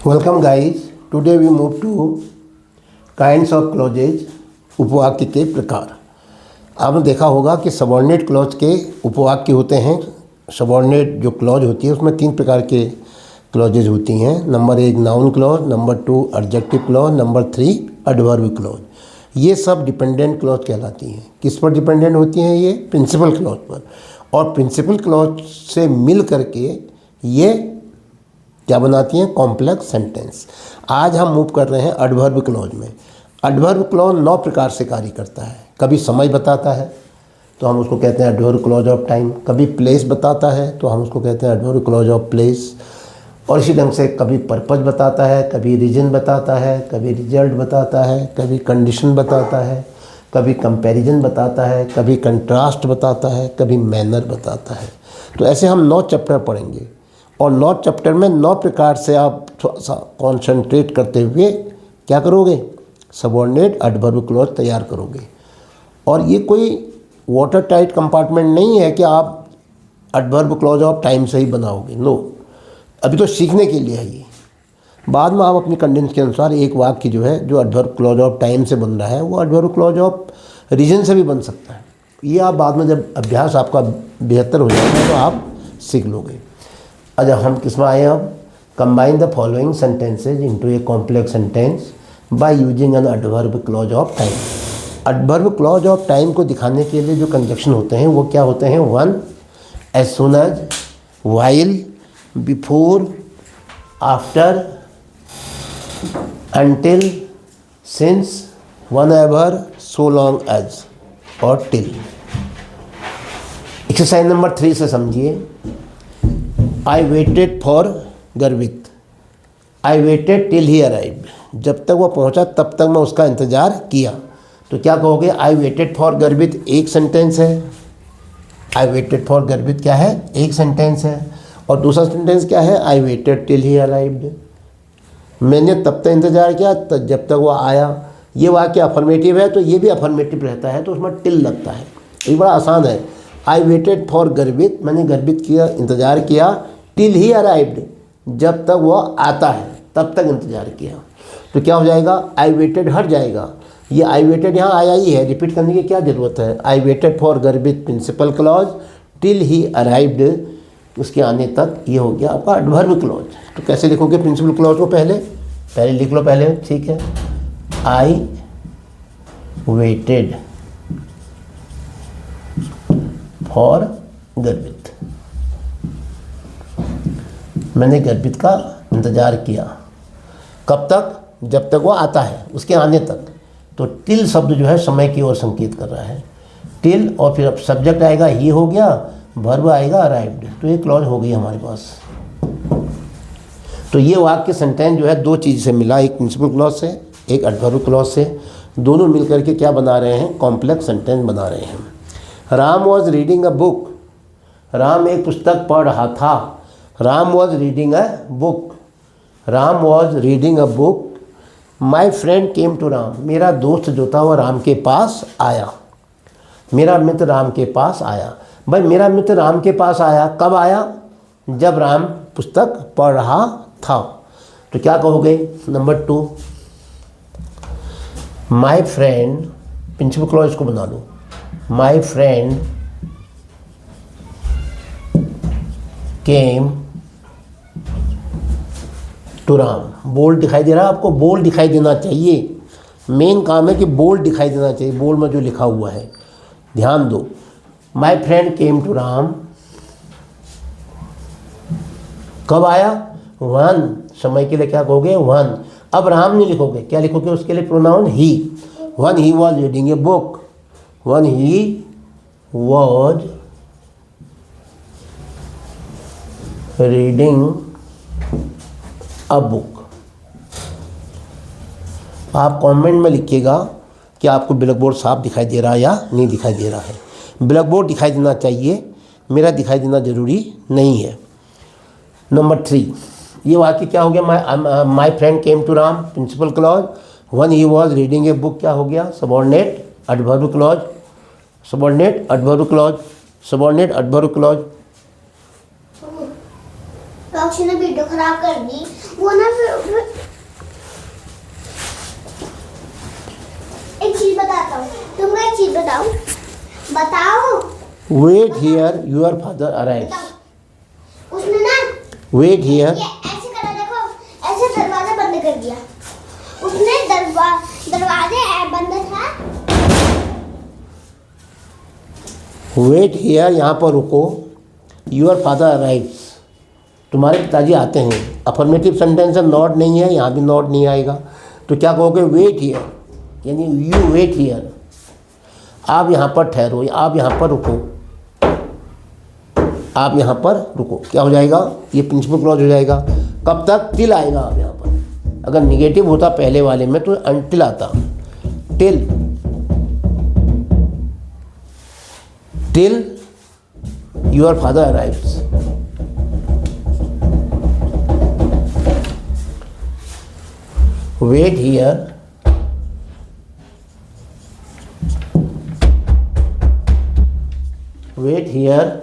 Welcome guys. Today we move to kinds of clauses, उपवाक्य के प्रकार। आपने देखा होगा कि सबऑर्डिनेट क्लॉज के उपवाक्य होते हैं। सबऑर्डिनेट जो क्लॉज होती है उसमें 3 प्रकार के क्लॉजेज होती हैं। Number 1 noun clause, number 2 adjective clause, number 3 adverb clause. ये सब डिपेंडेंट क्लॉज कहलाती हैं। किस पर डिपेंडेंट होती हैं? ये प्रिंसिपल क्लॉज पर। और प्रिंसिपल क्लॉज से मिल करके ये क्या बनाती हैं? Complex sentence. आज हम मूव कर रहे हैं एडवर्ब क्लॉज में। एडवर्ब क्लॉज 9 प्रकार से कार्य करता है। कभी समय बताता है तो हम उसको कहते हैं एडवर्ब क्लॉज ऑफ टाइम। कभी प्लेस बताता है तो हम उसको कहते हैं एडवर्ब क्लॉज ऑफ प्लेस। और इसी ढंग से कभी पर्पस बताता है, कभी रीजन बताता है, कभी रिजल्ट बताता है, कभी कंडीशन बताता है, कभी कंपैरिजन बताता है, कभी कंट्रास्ट बताता है, कभी मैनर बताता है। तो ऐसे हम 9 चैप्टर पढ़ेंगे और 9 चैप्टर में 9 प्रकार से आप थोड़ा सा कॉन्सेंट्रेट करते हुए क्या करोगे? सबऑर्डिनेट एडवर्ब क्लॉज तैयार करोगे। और ये कोई वाटर टाइट कंपार्टमेंट नहीं है कि आप एडवर्ब क्लॉज ऑफ टाइम से ही बनाओगे। नो, अभी तो सीखने के लिए है ये। बाद में आप अपनी कंडीशन के अनुसार एक वाक्य जो है जो एडवर्ब क्लॉज ऑफ टाइम से बन रहा है वो एडवर्ब क्लॉज ऑफ रीजन से भी बन सकता है। ये आप बाद में जब अभ्यास आपका बेहतर हो जाएगा तो आप सीख लोगे। अच्छा, हम किस में आए? अब combine the following sentences into a complex sentence by using an adverb clause of time. Adverb clause of time को दिखाने के लिए जो कंजक्शन होते हैं वो क्या होते हैं? 1 as soon as, while, before, after, until, since, whenever, so long as और till। एक्सरसाइज नंबर 3 से समझिए। I waited for Garvit. I waited till he arrived. जब तक वो पहुंचा तब तक मैं उसका इंतज़ार किया। तो क्या कहोगे? आई वेटेड फॉर गर्वित एक सेंटेंस है। आई वेटेड फॉर गर्वित क्या है? एक सेंटेंस है। और दूसरा सेंटेंस क्या है? I waited till he arrived. मैंने तब तक इंतज़ार किया जब तक वो आया। ये वाक्य अफर्मेटिव है तो ये भी अफर्मेटिव रहता है तो उसमें टिल लगता है। ये बड़ा आसान है। आई वेटेड फॉर गर्वित, मैंने गर्वित किया, इंतज़ार किया, टिल ही अराइव्ड, जब तक वो आता है तब तक इंतज़ार किया। तो क्या हो जाएगा? आई वेटेड हट जाएगा। ये आई वेटेड यहाँ आया ही है, रिपीट करने की क्या ज़रूरत है? I waited for Garvit principal clause, till he arrived उसके आने तक ये हो गया आपका एडवर्ब क्लॉज। तो कैसे लिखोगे प्रिंसिपल क्लॉज को? पहले लिख लो पहले, ठीक है। आई वेटेड फॉर गर्वित, मैंने गर्वित का इंतज़ार किया। कब तक? जब तक वो आता है, उसके आने तक। तो टिल शब्द जो है समय की ओर संकेत कर रहा है। टिल और फिर अब सब्जेक्ट आएगा, ही हो गया, वर्ब आएगा अराइव्ड। तो ये क्लॉज हो गई हमारे पास। तो ये वाक्य सेंटेंस जो है 2 चीज़ से मिला, एक प्रिंसिपल क्लॉज से, एक एडवर्ब क्लॉज से। दोनों मिलकर के क्या बना रहे हैं? कॉम्प्लेक्स सेंटेंस बना रहे हैं। Ram was reading a book. Ram एक पुस्तक पढ़ रहा था। Ram was reading a book. Ram was reading a book. My friend came to Ram. मेरा दोस्त जो था वह राम के पास आया। मेरा मित्र राम के पास आया। भाई मेरा मित्र राम के पास आया, कब आया? जब राम पुस्तक पढ़ रहा था। तो क्या कहोगे? Number 2 my friend, principal clause को बना लो। My friend came to Ram. Bold दिखाई दे रहा है आपको? बोल्ड दिखाई देना चाहिए। मेन काम है कि बोल्ड दिखाई देना चाहिए, बोल्ड में जो लिखा हुआ है। ध्यान दो। My friend came to Ram, कब आया? 1, समय के लिए क्या कहोगे? 1। अब राम नहीं लिखोगे, क्या लिखोगे उसके लिए? Pronoun he. 1 he was reading a book. 1 he was reading a book. आप कमेंट में लिखिएगा कि आपको ब्लैक बोर्ड साफ दिखाई दे रहा है या नहीं दिखाई दे रहा है। ब्लैक बोर्ड दिखाई देना चाहिए, मेरा दिखाई देना ज़रूरी नहीं है। नंबर 3, ये वाक्य क्या हो गया? My friend came to Ram principal clause. 1 he was reading a book क्या हो गया? Subordinate adverb clause. Subordinate adverb clause. Subordinate adverb clause. Roxy ने वीडियो खराब कर दी। वो ना फिर एक चीज बताता हूँ, तुमको एक चीज बताओ। Wait here your father arrives. उसने ना वेट हियर, ये ऐसे करा, देखो ऐसे दरवाजा बंद कर दिया उसने। दरवाजे बंद था। वेट हियर, यहाँ पर रुको। योर फादर अराइव्स, तुम्हारे पिताजी आते हैं। अफर्मेटिव सेंटेंस है, नॉट नहीं है, यहाँ भी नॉट नहीं आएगा। तो क्या कहोगे? वेट हियर, यानी यू वेट हियर, आप यहाँ पर ठहरो, आप यहाँ पर रुको, आप यहाँ पर रुको। क्या हो जाएगा? ये प्रिंसिपल क्लॉज हो जाएगा। कब तक? टिल आएगा आप यहाँ पर। अगर निगेटिव होता पहले वाले में तो अनटिल आता। Till your father arrives. Wait here, wait here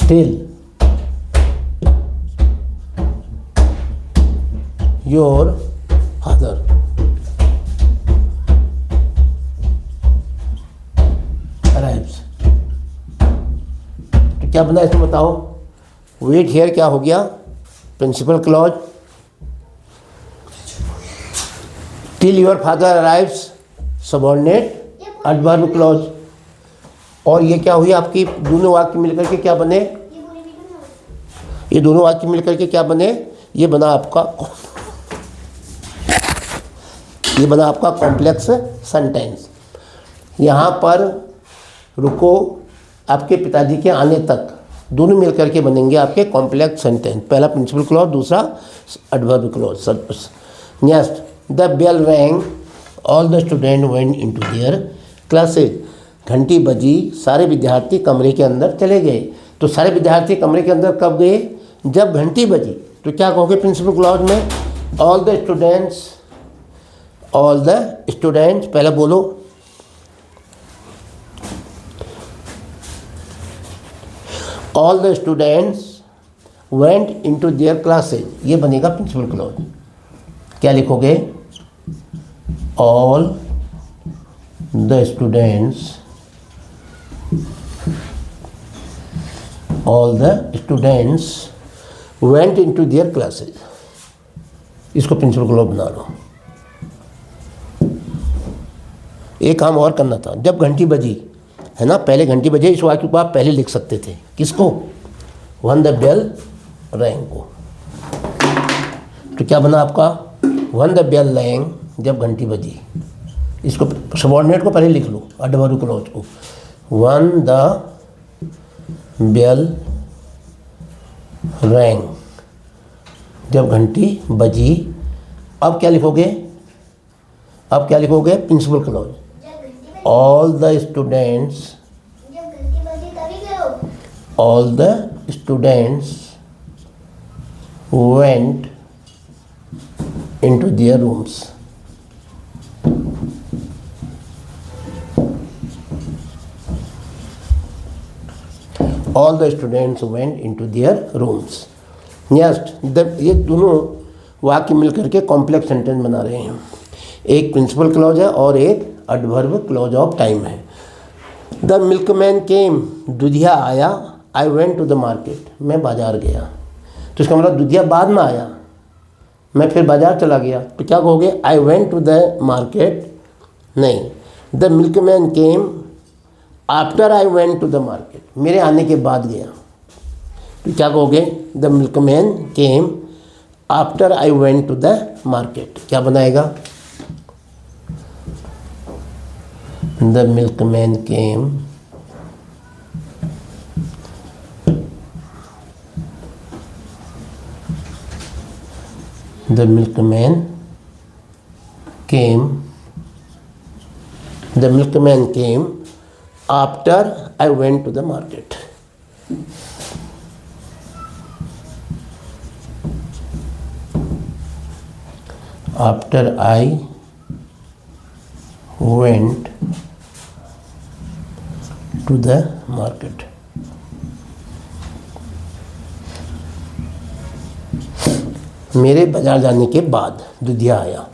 till your father arrives। तो क्या बना इसमें बताओ? वेट हियर क्या हो गया? Principal clause. Till your father arrives subordinate adverb clause. और ये क्या हुई आपकी? दोनों वाक्य मिलकर के क्या बने? ये दोनों वाक्य मिलकर के क्या बने? ये बना आपका कॉम्प्लेक्स सेंटेंस। यहाँ पर रुको, आपके पिताजी के आने तक, दोनों मिलकर के बनेंगे आपके कॉम्प्लेक्स सेंटेंस। पहला प्रिंसिपल क्लॉज, दूसरा adverb clause. Next, the bell rang, all the student went into their classes. घंटी बजी, सारे विद्यार्थी कमरे के अंदर चले गए। तो सारे विद्यार्थी कमरे के अंदर कब गए? जब घंटी बजी। तो क्या कहोगे प्रिंसिपल क्लॉज में? ऑल द स्टूडेंट्स, पहले बोलो। All the students went into their classes, ये बनेगा प्रिंसिपल क्लॉज। क्या लिखोगे? All the students went into their classes. इसको प्रिंसिपल क्लॉज बना लो। एक काम और करना था, जब घंटी बजी है ना, पहले घंटी बजे, इस वाक्य को आप पहले लिख सकते थे। किसको? व्हेन द बेल रैंग को। तो क्या बना आपका? व्हेन द बेल रैंग, जब घंटी बजी। इसको सबऑर्डिनेट को पहले लिख लो, एडवर्ब क्लॉज को। व्हेन द बेल रैंग, जब घंटी बजी। अब क्या लिखोगे? Principal clause. All the students went into their rooms. All the students went into their rooms. Next, ये दोनों वाक्य मिलकर के कॉम्प्लेक्स सेंटेंस बना रहे हैं। एक प्रिंसिपल क्लॉज है और एक एडवर्ब क्लॉज ऑफ टाइम है। द मिल्कमैन केम, दूधिया आया। I went to the market, मैं बाजार गया। तो इसका मतलब दूधिया बाद में आया, मैं फिर बाजार चला गया। तो क्या कहोगे? I went to the market नहीं, the milkman came after I went to the market, मेरे आने के बाद गया। तो क्या कहोगे? The milkman came after I went to the market. क्या बनाएगा? The milkman came after I went to the market. After I went to the market. मेरे बाजार जाने के बाद दुधिया आया।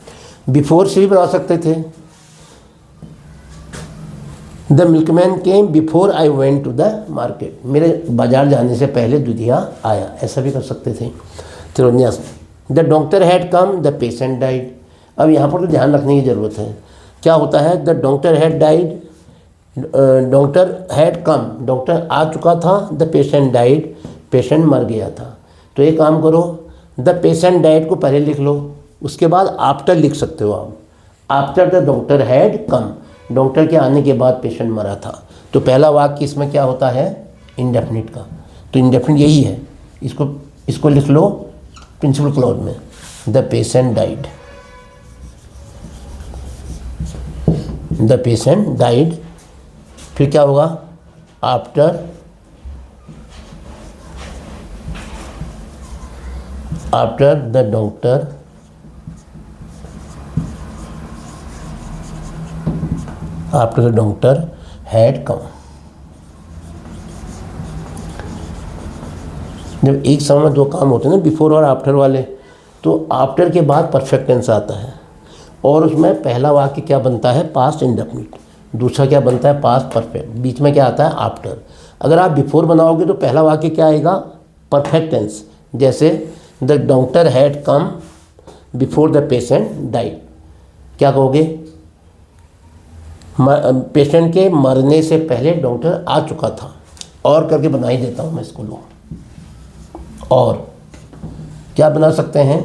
बिफोर से भी बना सकते थे, the milkman came before I went to the market, मेरे बाजार जाने से पहले दुधिया आया, ऐसा भी कर सकते थे। 53 the doctor had come the patient died. अब यहाँ पर तो ध्यान रखने की ज़रूरत है, क्या होता है, the doctor had died, doctor had come, doctor आ चुका था, द पेशेंट डाइड, पेशेंट मर गया था। तो एक काम करो, द पेशेंट डाइड को पहले लिख लो, उसके बाद आफ्टर लिख सकते हो आप, after the doctor had come, doctor के आने के बाद पेशेंट मरा था। तो पहला वाक्य इसमें क्या होता है, इंडेफिनिट का, तो इंडेफिनिट यही है, इसको लिख लो प्रिंसिपल क्लॉज में, the patient died, the patient died, फिर क्या होगा, आफ्टर द डॉक्टर हैड कम। जब एक समय में दो काम होते हैं ना, बिफोर और आफ्टर वाले, तो आफ्टर के बाद परफेक्ट टेंस आता है, और उसमें पहला वाक्य क्या बनता है, पास्ट इंडेफिनिट, दूसरा क्या बनता है, पास्ट परफेक्ट, बीच में क्या आता है, आफ्टर। अगर आप बिफोर बनाओगे तो पहला वाक्य क्या आएगा, परफेक्ट टेंस, जैसे the doctor had come before the patient died, क्या कहोगे, पेशेंट के मरने से पहले डॉक्टर आ चुका था, और करके बना ही देता हूँ मैं इसको, लो, और क्या बना सकते हैं,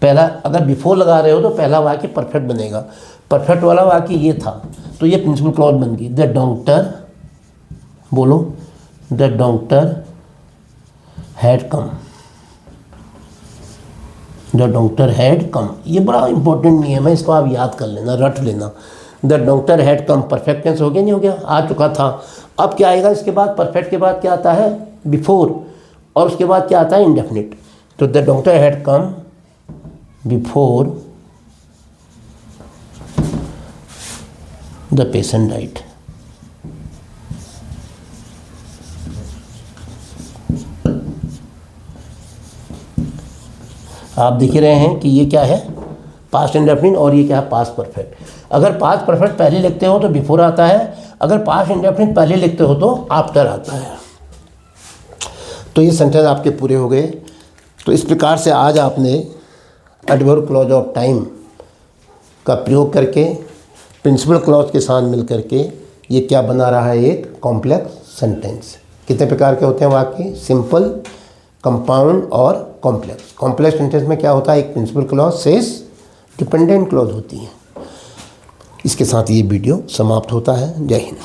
पहला अगर बिफोर लगा रहे हो तो पहला वाक्य परफेक्ट बनेगा, परफेक्ट वाला वाक्य ये था, तो ये प्रिंसिपल क्लॉज बन गई, द डॉक्टर, बोलो, the doctor had come, the doctor had कम, ये बड़ा इंपॉर्टेंट नियम है, इसको आप याद कर लेना, रट लेना। The doctor had come, perfect tense हो गया, नहीं हो गया, आ चुका था। अब क्या आएगा इसके बाद, परफेक्ट के बाद क्या आता है, बिफोर, और उसके बाद क्या आता है, इंडेफिनिट। तो the doctor had come before the patient died. आप देख रहे हैं कि ये क्या है, पास्ट इंडेफिनिट, और ये क्या है, पास्ट परफेक्ट। अगर पास्ट परफेक्ट पहले लिखते हो तो बिफोर आता है, अगर पास्ट इंडेफिनिट पहले लिखते हो तो आफ्टर आता है। तो ये सेंटेंस आपके पूरे हो गए। तो इस प्रकार से आज आपने एडवर्ब क्लॉज ऑफ टाइम का प्रयोग करके प्रिंसिपल क्लॉज के साथ मिल करके ये क्या बना रहा है, एक कॉम्प्लेक्स सेंटेंस। कितने प्रकार के होते हैं वाक्य, सिंपल, कंपाउंड और कॉम्प्लेक्स। कॉम्प्लेक्स सेंटेंस में क्या होता है, एक प्रिंसिपल क्लॉज शेष डिपेंडेंट क्लॉज होती है। इसके साथ ये वीडियो समाप्त होता है। जय हिंद।